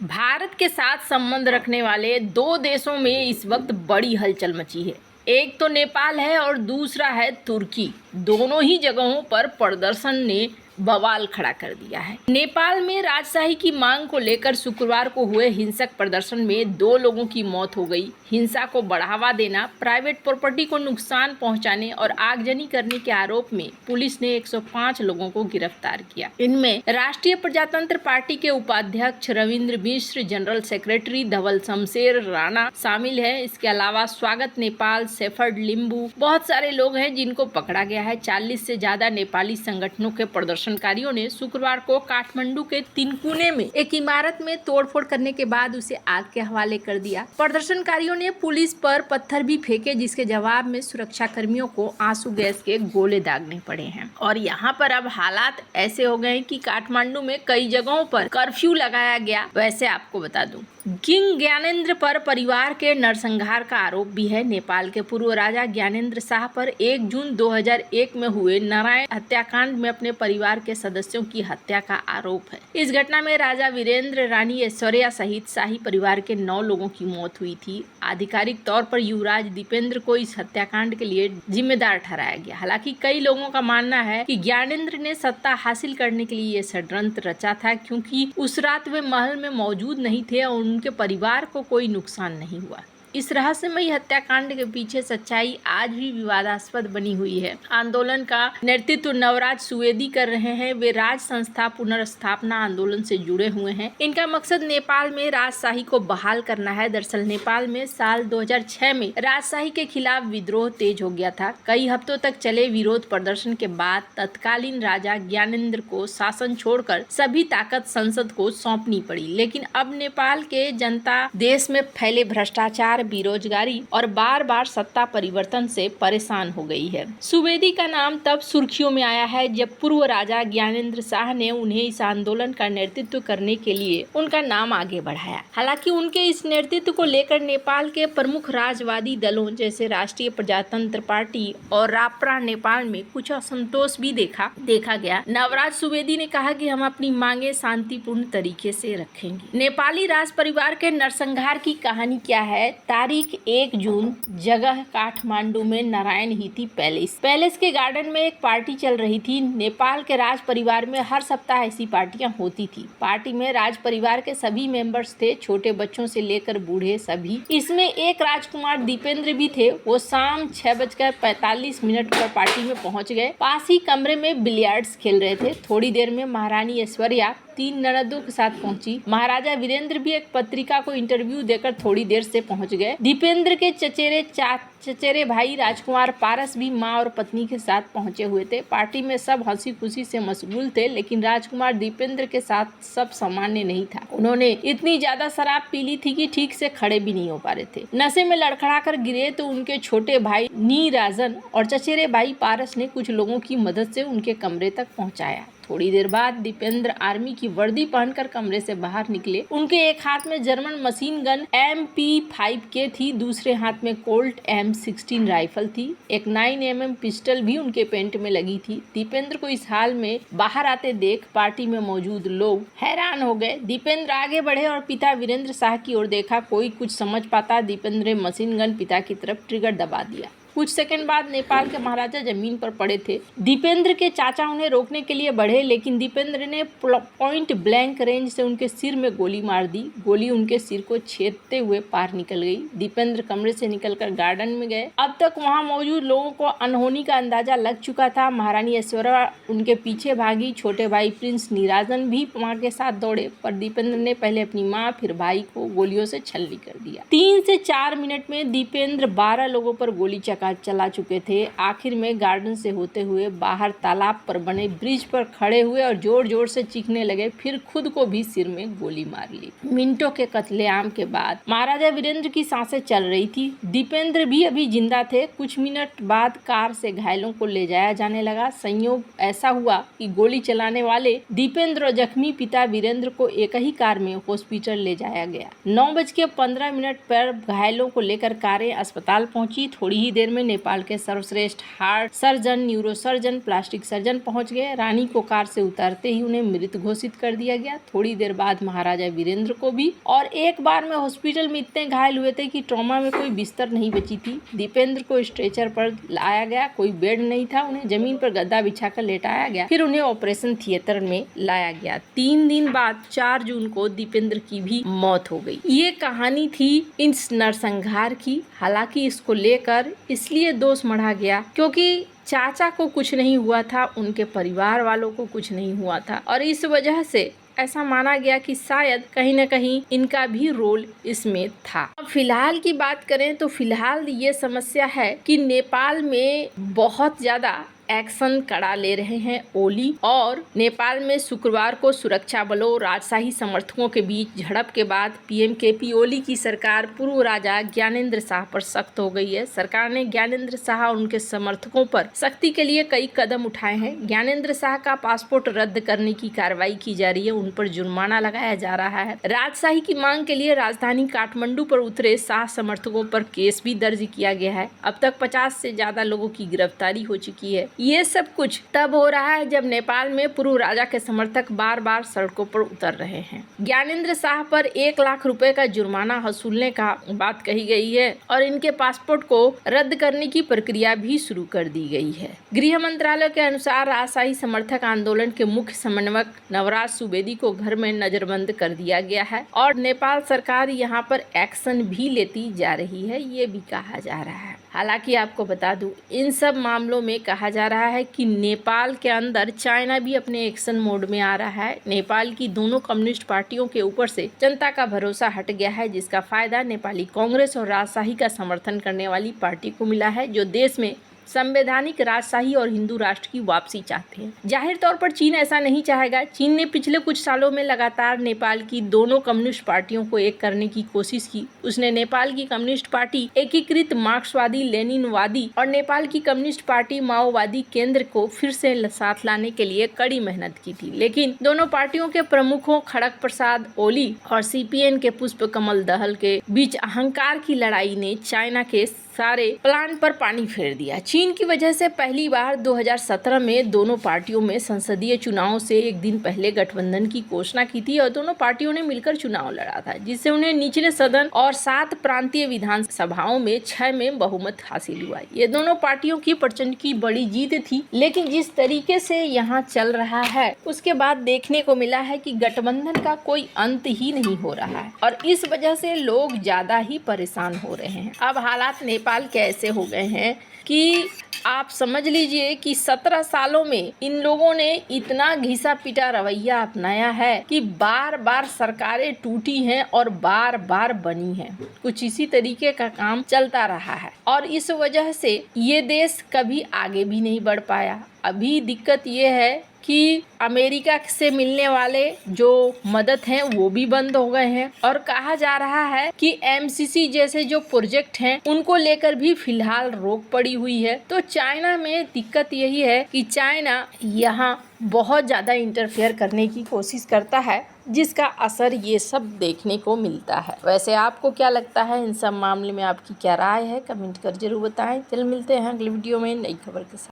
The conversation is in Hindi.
भारत के साथ संबंध रखने वाले दो देशों में इस वक्त बड़ी हलचल मची है। एक तो नेपाल है और दूसरा है तुर्की। दोनों ही जगहों पर प्रदर्शन ने बवाल खड़ा कर दिया है। नेपाल में राजशाही की मांग को लेकर शुक्रवार को हुए हिंसक प्रदर्शन में 2 लोगों की मौत हो गई। हिंसा को बढ़ावा देना, प्राइवेट प्रॉपर्टी को नुकसान पहुंचाने और आगजनी करने के आरोप में पुलिस ने 105 लोगों को गिरफ्तार किया। इनमें राष्ट्रीय प्रजातंत्र पार्टी के उपाध्यक्ष रविंद्र मिश्र, जनरल सेक्रेटरी धवल शमशेर राणा शामिल है। इसके अलावा स्वागत नेपाल, शेफर्ड लिम्बू, बहुत सारे लोग हैं जिनको पकड़ा गया है। 40 से ज्यादा नेपाली संगठनों के प्रदर्शनकारियों ने शुक्रवार को काठमांडू के तिनकुने में एक इमारत में तोड़फोड़ करने के बाद उसे आग के हवाले कर दिया। प्रदर्शनकारियों ने पुलिस पर पत्थर भी फेंके, जिसके जवाब में सुरक्षा कर्मियों को आंसू गैस के गोले दागने पड़े हैं। और यहाँ पर अब हालात ऐसे हो गए कि काठमांडू में कई जगहों पर कर्फ्यू लगाया गया। वैसे आपको बता दूं, किंग ज्ञानेंद्र पर परिवार के नरसंहार का आरोप भी है। नेपाल के पूर्व राजा ज्ञानेंद्र शाह पर 1 जून 2001 में हुए नारायण हत्याकांड में अपने परिवार के सदस्यों की हत्या का आरोप है। इस घटना में राजा वीरेंद्र, रानी ऐश्वर्या सहित शाही परिवार के 9 लोगों की मौत हुई थी। आधिकारिक तौर पर युवराज दीपेंद्र को इस हत्याकांड के लिए जिम्मेदार ठहराया गया। हालांकि कई लोगों का मानना है कि ज्ञानेंद्र ने सत्ता हासिल करने के लिए ये षड्यंत्र रचा था, क्योंकि उस रात वे महल में मौजूद नहीं थे और उनके परिवार को कोई नुकसान नहीं हुआ। इस रहस्यमयी हत्याकांड के पीछे सच्चाई आज भी विवादास्पद बनी हुई है। आंदोलन का नेतृत्व नवराज सुवेदी कर रहे हैं। वे राज संस्था पुनर्स्थापना आंदोलन से जुड़े हुए हैं। इनका मकसद नेपाल में राजशाही को बहाल करना है। दरअसल नेपाल में साल 2006 में राजशाही के खिलाफ विद्रोह तेज हो गया था। कई हफ्तों तक चले विरोध प्रदर्शन के बाद तत्कालीन राजा ज्ञानेंद्र को शासन छोड़कर सभी ताकत संसद को सौंपनी पड़ी। लेकिन अब नेपाल के जनता देश में फैले भ्रष्टाचार, बेरोजगारी और बार बार सत्ता परिवर्तन से परेशान हो गई है। सुवेदी का नाम तब सुर्खियों में आया है जब पूर्व राजा ज्ञानेंद्र शाह ने उन्हें इस आंदोलन का नेतृत्व करने के लिए उनका नाम आगे बढ़ाया। हालांकि उनके इस नेतृत्व को लेकर नेपाल के प्रमुख राजवादी दलों जैसे राष्ट्रीय प्रजातंत्र पार्टी और राप्रा नेपाल में कुछ असंतोष भी देखा गया। नवराज सुवेदी ने कहा कि हम अपनी मांगे शांतिपूर्ण तरीके से रखेंगे। नेपाली राज परिवार के नरसंहार की कहानी क्या है? तारीख 1 जून, जगह काठमांडू में नारायण हीती पैलेस के गार्डन में एक पार्टी चल रही थी। नेपाल के राज परिवार में हर सप्ताह ऐसी पार्टियां होती थी। पार्टी में राज परिवार के सभी मेंबर्स थे, छोटे बच्चों से लेकर बूढ़े सभी। इसमें एक राजकुमार दीपेंद्र भी थे। वो शाम 6:45 पर पार्टी में पहुंच गए। पास ही कमरे में बिलियर्ड्स खेल रहे थे। थोड़ी देर में महारानी ऐश्वर्या 3 ननदों के साथ पहुंची। महाराजा वीरेंद्र भी एक पत्रिका को इंटरव्यू देकर थोड़ी देर से पहुंच गए। दीपेंद्र के चचेरे भाई राजकुमार पारस भी मां और पत्नी के साथ पहुंचे हुए थे। पार्टी में सब हंसी खुशी से मशगूल थे, लेकिन राजकुमार दीपेंद्र के साथ सब सामान्य नहीं था। उन्होंने इतनी ज्यादा शराब पी ली थी कि ठीक से खड़े भी नहीं हो पा रहे थे। नशे में लड़खड़ा कर गिरे तो उनके छोटे भाई नीराजन और चचेरे भाई पारस ने कुछ लोगों की मदद से उनके कमरे तक पहुंचाया। थोड़ी देर बाद दीपेंद्र आर्मी की वर्दी पहनकर कमरे से बाहर निकले। उनके एक हाथ में जर्मन मशीन गन MP5K थी, दूसरे हाथ में कोल्ट M16 राइफल थी। एक 9mm पिस्टल भी उनके पेंट में लगी थी। दीपेंद्र को इस हाल में बाहर आते देख पार्टी में मौजूद लोग हैरान हो गए। दीपेंद्र आगे बढ़े और पिता वीरेंद्र शाह की ओर देखा। कोई कुछ समझ पाता दीपेंद्र ने मशीन गन पिता की तरफ ट्रिगर दबा दिया। कुछ सेकंड बाद नेपाल के महाराजा जमीन पर पड़े थे। दीपेंद्र के चाचा उन्हें रोकने के लिए बढ़े, लेकिन दीपेंद्र ने पॉइंट ब्लैंक रेंज से उनके सिर में गोली मार दी। गोली उनके सिर को छेदते हुए पार निकल गई। दीपेंद्र कमरे से निकलकर गार्डन में गए। अब तक वहां मौजूद लोगों को अनहोनी का अंदाजा लग चुका था। महारानी ऐश्वर्या उनके पीछे भागी। छोटे भाई प्रिंस नीराजन भी मां के साथ दौड़े, पर दीपेंद्र ने पहले अपनी माँ फिर भाई को गोलियों से छलनी कर दिया। 3 से 4 मिनट में दीपेंद्र 12 लोगों पर गोली चला चुके थे। आखिर में गार्डन से होते हुए बाहर तालाब पर बने ब्रिज पर खड़े हुए और जोर जोर से चीखने लगे। फिर खुद को भी सिर में गोली मार ली। मिनटों के कत्लेआम के बाद महाराजा वीरेंद्र की सांसें चल रही थी। दीपेंद्र भी अभी जिंदा थे। कुछ मिनट बाद कार से घायलों को ले जाया जाने लगा। संयोग ऐसा हुआ कि गोली चलाने वाले दीपेंद्र और जख्मी पिता वीरेंद्र को एक ही कार में हॉस्पिटल ले जाया गया। 9:15 पर घायलों को लेकर कारें अस्पताल पहुंची। थोड़ी ही देर देर में नेपाल के सर्वश्रेष्ठ heart surgeon, neurosurgeon, plastic surgeon पहुंच गए। रानी को कार से उतारते ही उन्हें मृत घोषित कर दिया गया। थोड़ी देर बाद महाराजा वीरेंद्र को भी। और एक बार में हॉस्पिटल में इतने घायल हुए थे कि ट्रॉमा में कोई बिस्तर नहीं बची थी। दीपेंद्र को स्ट्रेचर पर लाया गया, कोई बेड नहीं था, उन्हें जमीन पर गद्दा बिछाकर लेटाया गया, फिर उन्हें ऑपरेशन थिएटर में लाया गया। 3 दिन बाद 4 जून को दीपेंद्र की भी मौत हो गई। ये कहानी थी इस नरसंहार की। हालांकि इसको लेकर इसलिए दोष मढ़ा गया क्योंकि चाचा को कुछ नहीं हुआ था, उनके परिवार वालों को कुछ नहीं हुआ था, और इस वजह से ऐसा माना गया कि शायद कहीं न कहीं इनका भी रोल इसमें था। अब फिलहाल की बात करें तो फिलहाल ये समस्या है कि नेपाल में बहुत ज़्यादा एक्शन कड़ा ले रहे हैं ओली, और नेपाल में शुक्रवार को सुरक्षा बलों राजशाही समर्थकों के बीच झड़प के बाद पीएम केपी ओली की सरकार पूर्व राजा ज्ञानेंद्र शाह पर सख्त हो गई है। सरकार ने ज्ञानेंद्र शाह और उनके समर्थकों पर सख्ती के लिए कई कदम उठाए हैं। ज्ञानेंद्र शाह का पासपोर्ट रद्द करने की कार्रवाई की जा रही है, उन पर जुर्माना लगाया जा रहा है। राजशाही की मांग के लिए राजधानी काठमांडू पर उतरे शाह समर्थकों पर केस भी दर्ज किया गया है। अब तक 50 से ज्यादा लोगों की गिरफ्तारी हो चुकी है। ये सब कुछ तब हो रहा है जब नेपाल में पूर्व राजा के समर्थक बार बार सड़कों पर उतर रहे हैं। ज्ञानेंद्र शाह पर 1 लाख रुपए का जुर्माना वसूलने का बात कही गई है और इनके पासपोर्ट को रद्द करने की प्रक्रिया भी शुरू कर दी गई है। गृह मंत्रालय के अनुसार राजशाही समर्थक आंदोलन के मुख्य समन्वयक नवराज सुवेदी को घर में नजरबंद कर दिया गया है और नेपाल सरकार यहाँ पर एक्शन भी लेती जा रही है, ये भी कहा जा रहा है। हालांकि आपको बता दूं, इन सब मामलों में कहा जा रहा है कि नेपाल के अंदर चाइना भी अपने एक्शन मोड में आ रहा है। नेपाल की दोनों कम्युनिस्ट पार्टियों के ऊपर से जनता का भरोसा हट गया है, जिसका फायदा नेपाली कांग्रेस और राजशाही का समर्थन करने वाली पार्टी को मिला है, जो देश में संवैधानिक राजशाही और हिंदू राष्ट्र की वापसी चाहते हैं। जाहिर तौर पर चीन ऐसा नहीं चाहेगा। चीन ने पिछले कुछ सालों में लगातार नेपाल की दोनों कम्युनिस्ट पार्टियों को एक करने की कोशिश की। उसने नेपाल की कम्युनिस्ट पार्टी एकीकृत मार्क्सवादी लेनिनवादी और नेपाल की कम्युनिस्ट पार्टी माओवादी केंद्र को फिर से साथ लाने के लिए कड़ी मेहनत की थी, लेकिन दोनों पार्टियों के प्रमुखों खड़ग प्रसाद ओली और सीपीएन के पुष्प कमल दहल के बीच अहंकार की लड़ाई ने चाइना के सारे प्लान पर पानी फेर दिया। चीन की वजह से पहली बार 2017 में दोनों पार्टियों में संसदीय चुनाव से एक दिन पहले गठबंधन की घोषणा की थी और दोनों पार्टियों ने मिलकर चुनाव लड़ा था, जिससे उन्हें निचले सदन और 7 प्रांतीय विधानसभाओं में 6 में बहुमत हासिल हुआ। ये दोनों पार्टियों की प्रचंड की बड़ी जीत थी, लेकिन जिस तरीके से यहाँ चल रहा है उसके बाद देखने को मिला है कि गठबंधन का कोई अंत ही नहीं हो रहा है और इस वजह से लोग ज्यादा ही परेशान हो रहे हैं। अब हालात नेपाल के ऐसे हो गए हैं कि आप समझ लीजिए कि 17 सालों में इन लोगों ने इतना घिसा पिटा रवैया अपनाया है कि बार बार सरकारें टूटी हैं और बार बार बनी हैं। कुछ इसी तरीके का काम चलता रहा है और इस वजह से ये देश कभी आगे भी नहीं बढ़ पाया। अभी दिक्कत ये है कि अमेरिका से मिलने वाले जो मदद हैं वो भी बंद हो गए हैं और कहा जा रहा है कि एमसीसी जैसे जो प्रोजेक्ट हैं उनको लेकर भी फिलहाल रोक पड़ी हुई है। तो चाइना में दिक्कत यही है कि चाइना यहाँ बहुत ज़्यादा इंटरफेयर करने की कोशिश करता है, जिसका असर ये सब देखने को मिलता है। वैसे आपको क्या लगता है इन सब मामले में, आपकी क्या राय है, कमेंट कर जरूर बताएं। चल मिलते हैं अगले वीडियो में नई खबर के साथ।